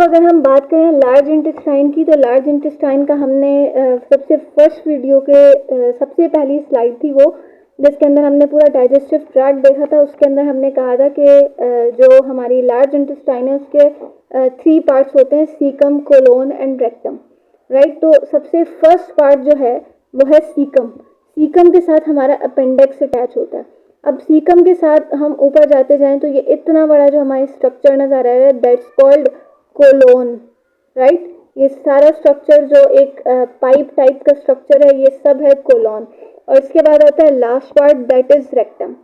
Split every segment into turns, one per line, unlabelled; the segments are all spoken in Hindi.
अब अगर हम बात करें लार्ज इंटेस्टाइन की, तो लार्ज इंटेस्टाइन का हमने सबसे फर्स्ट वीडियो के सबसे पहली स्लाइड थी वो, जिसके अंदर हमने पूरा डाइजेस्टिव ट्रैक्ट देखा था। उसके अंदर हमने कहा था कि जो हमारी लार्ज इंटेस्टाइन है उसके 3 पार्ट्स होते हैं, caecum, colon and rectum, right. तो सबसे फर्स्ट पार्ट जो है वो है सीकम। सीकम के साथ हमारा अपेंडिक्स अटैच होता है। अब सीकम के साथ हम ऊपर जाते जाएं तो ये इतना बड़ा जो हमारी स्ट्रक्चर नजर आ रहा है, दैट्स कॉल्ड कोलोन, राइट। ये सारा स्ट्रक्चर जो एक पाइप टाइप का स्ट्रक्चर है, ये सब है कोलोन। और इसके बाद आता है last part, that is rectum.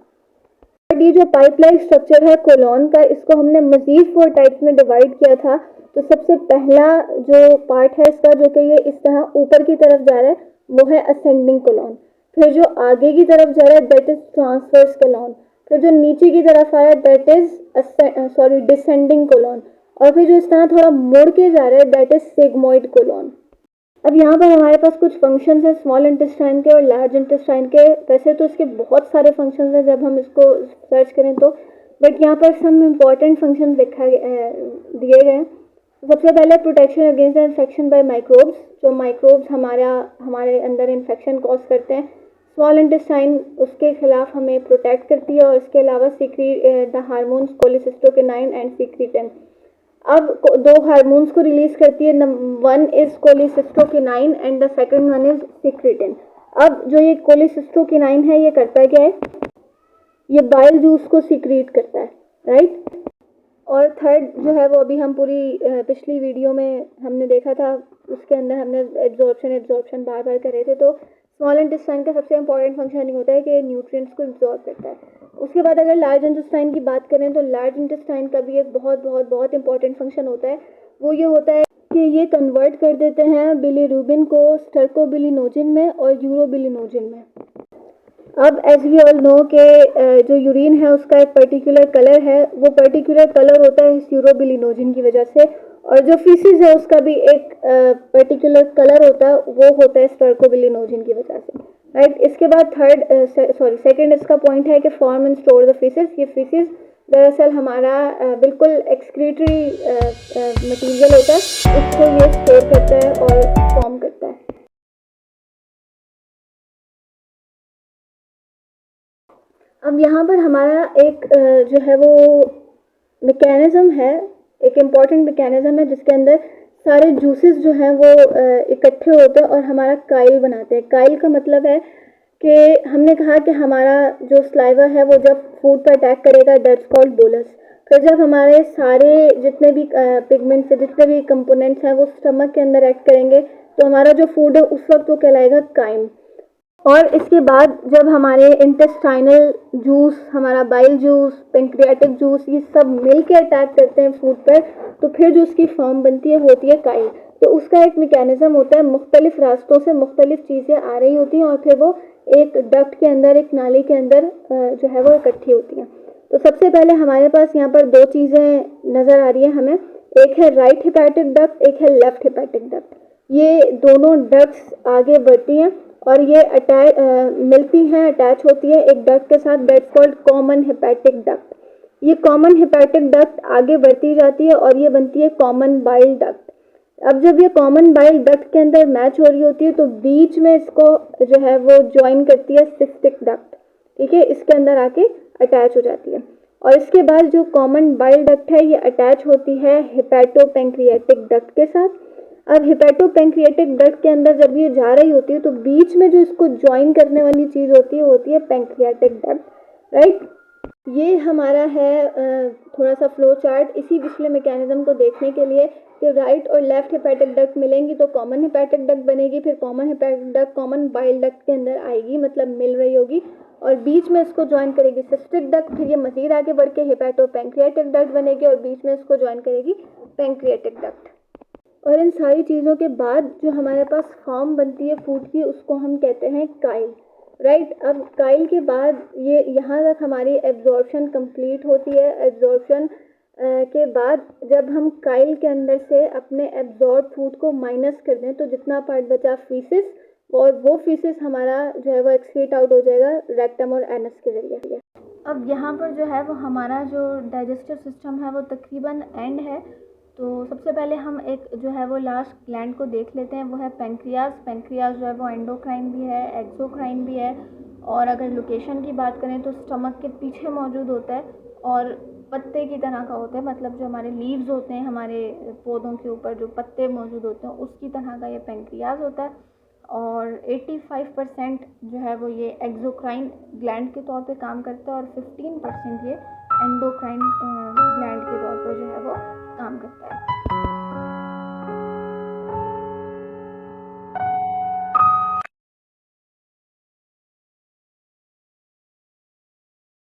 ये जो पाइपलाइन स्ट्रक्चर है कोलोन का, इसको हमने मजीद 4 टाइप्स में डिवाइड किया था। तो सबसे पहला जो पार्ट है इसका, जो कि ये इस तरह ऊपर की तरफ जा रहा है, वो है असेंडिंग कोलोन। फिर जो आगे की तरफ जा रहा है दैट इज ट्रांसवर्स कोलोन। फिर जो नीचे की तरफ आ रहा है दैट इज डिसेंडिंग कोलोन। और फिर जो इस तरह थोड़ा मुड़ के जा रहा है दैट इज सिग्मोइड कोलोन। अब यहाँ पर हमारे पास कुछ फंक्शंस हैं स्मॉल इंटेस्टाइन के और लार्ज इंटेस्टाइन के। वैसे तो इसके बहुत सारे फंक्शंस हैं जब हम इसको सर्च करें तो, बट यहाँ पर सम इम्पॉर्टेंट फंक्शन दिए गए हैं। सबसे पहले protection against infection by microbes. जो माइक्रोब्स हमारे अंदर इन्फेक्शन कॉज करते हैं, स्मॉल इंटेस्टाइन उसके खिलाफ हमें प्रोटेक्ट करती है। और इसके अलावा the hormones cholecystokinin and secretin. अब 2 हार्मोन्स को रिलीज करती है, one is cholecystokinin and the second one is secretin. अब जो ये कोलिसिस्टोकिनाइन है ये करता है क्या है, ये बाइल जूस को सीक्रेट करता है, राइट। और थर्ड जो है वो अभी हम पूरी पिछली वीडियो में हमने देखा था, उसके अंदर हमने एब्जॉर्प्शन बार बार कर रहे थे। तो स्मॉल इंटेस्टाइन का सबसे इंपॉर्टेंट फंक्शन होता है कि न्यूट्रिएंट्स को एब्जॉर्ब करता है। उसके बाद अगर लार्ज इंटेस्टाइन की बात करें तो लार्ज इंटेस्टाइन का भी एक बहुत बहुत बहुत इंपॉर्टेंट फंक्शन होता है। वो ये होता है कि ये कन्वर्ट कर देते हैं बिलीरुबिन को स्टर्कोबिलिनोजिन में और यूरोबिलिनोजिन में। अब एज वी ऑल नो के जो यूरिन है उसका एक पर्टिकुलर कलर है, वो पर्टिकुलर कलर होता है इस यूरोबिलिनोजिन की वजह से। और जो फीसिस है उसका भी एक पर्टिकुलर कलर होता है, वो होता है स्टर्कोबिलिनोजिन की वजह से, राइट। इसके बाद सेकंड इसका पॉइंट है कि form and store the faeces. ये फीसिस दरअसल हमारा बिल्कुल एक्सक्रीटरी मटेरियल होता है, उसको ये स्टोर करता है और फॉर्म करता है। अब यहाँ पर हमारा एक जो है वो मैकेनिज्म है, एक इम्पॉर्टेंट मैकेनिज्म है जिसके अंदर सारे जूसेस जो हैं वो इकट्ठे होते हैं और हमारा काइल बनाते हैं। काइल का मतलब है कि हमने कहा कि हमारा जो स्लाइवा है वो जब फूड पर अटैक करेगा दैट्स कॉल्ड बोलस। फिर जब हमारे सारे जितने भी पिगमेंट्स है, जितने भी कंपोनेंट्स हैं वो स्टमक के अंदर एक्ट करेंगे तो हमारा जो फूड है उस वक्त वो कहलाएगा काइम। और इसके बाद जब हमारे इंटेस्टाइनल जूस, हमारा बाइल जूस, पेंक्रियाटिक जूस, ये सब मिल के अटैक करते हैं फूड पर, तो फिर जो उसकी फॉर्म बनती है होती है काइल। तो उसका एक मैकेनिज्म होता है, मुख्तलिफ रास्तों से मुख्तलिफ चीज़ें आ रही होती हैं और फिर वो एक डक्ट के अंदर, एक नाली के अंदर जो है वो इकट्ठी होती हैं। तो सबसे पहले हमारे पास यहाँ पर 2 चीज़ें नज़र आ रही है हमें, एक है राइट हेपेटिक डक्ट, एक है लेफ्ट हेपेटिक डक्ट। ये दोनों डक्ट्स आगे बढ़ती हैं और ये मिलती हैं, अटैच होती है एक डक्ट के साथ, that's called common hepatic duct. ये कॉमन हेपेटिक डक्ट आगे बढ़ती जाती है और ये बनती है कॉमन बाइल डक्ट। अब जब ये कॉमन बाइल डक्ट के अंदर मैच हो रही होती है तो बीच में इसको जो है वो ज्वाइन करती है सिस्टिक डक्ट, ठीक है, इसके अंदर आके अटैच हो जाती है। और इसके बाद जो कॉमन बाइल डक्ट है ये अटैच होती है हेपेटोपेंक्रियाटिक डक्ट के साथ। अब हेपेटोपेंक्रियाटिक डक्ट के अंदर जब ये जा रही होती है तो बीच में जो इसको ज्वाइन करने वाली चीज़ होती है पेंक्रियाटिक डक्ट, राइट। ये हमारा है थोड़ा सा फ्लो चार्ट इसी पिछले मैकेनिज्म को देखने के लिए कि राइट और लेफ्ट हेपेटिक डक्ट मिलेंगी तो कॉमन हेपेटिक डक्ट बनेगी, फिर common hepatic duct common bile duct के अंदर आएगी, मतलब मिल रही होगी, और बीच में इसको ज्वाइन करेगी सिस्टिक डक्ट। फिर ये मजीद आगे बढ़ के हेपेटोपेंक्रियाटिक डक्ट बनेगी और बीच में इसको ज्वाइन करेगी पेंक्रियाटिक डक्ट। और इन सारी चीज़ों के बाद जो हमारे पास फॉर्म बनती है फूड की उसको हम कहते हैं काइल, राइट। अब काइल के बाद ये यहाँ तक हमारी एब्जॉर्प्शन कंप्लीट होती है। एब्जॉर्प्शन के बाद जब हम काइल के अंदर से अपने एब्जॉर्ब फूड को माइनस कर दें तो जितना पार्ट बचा फीसिस, और वो फीसिस हमारा जो है वो एक्सक्रीट आउट हो जाएगा रेक्टम और एनस के जरिए। अब यहाँ पर जो है वो हमारा जो डाइजेस्टिव सिस्टम है वो तकरीबन एंड है। तो सबसे पहले हम एक जो है वो लास्ट ग्लैंड को देख लेते हैं, वो है पेंक्रियाज। पेंक्रियाज जो है वो एंडोक्राइन भी है, एक्सोक्राइन भी है, और अगर लोकेशन की बात करें तो स्टमक के पीछे मौजूद होता है और पत्ते की तरह का होता है, मतलब जो हमारे लीव्स होते हैं, हमारे पौधों के ऊपर जो पत्ते मौजूद होते हैं उसकी तरह का ये पेंक्रियाज होता है। और 85% जो है वो ये एक्सोक्राइन ग्लैंड के तौर पे काम करता है और 15% ये एंडोक्राइन ग्लैंड के तौर पर जो है वो काम करता है।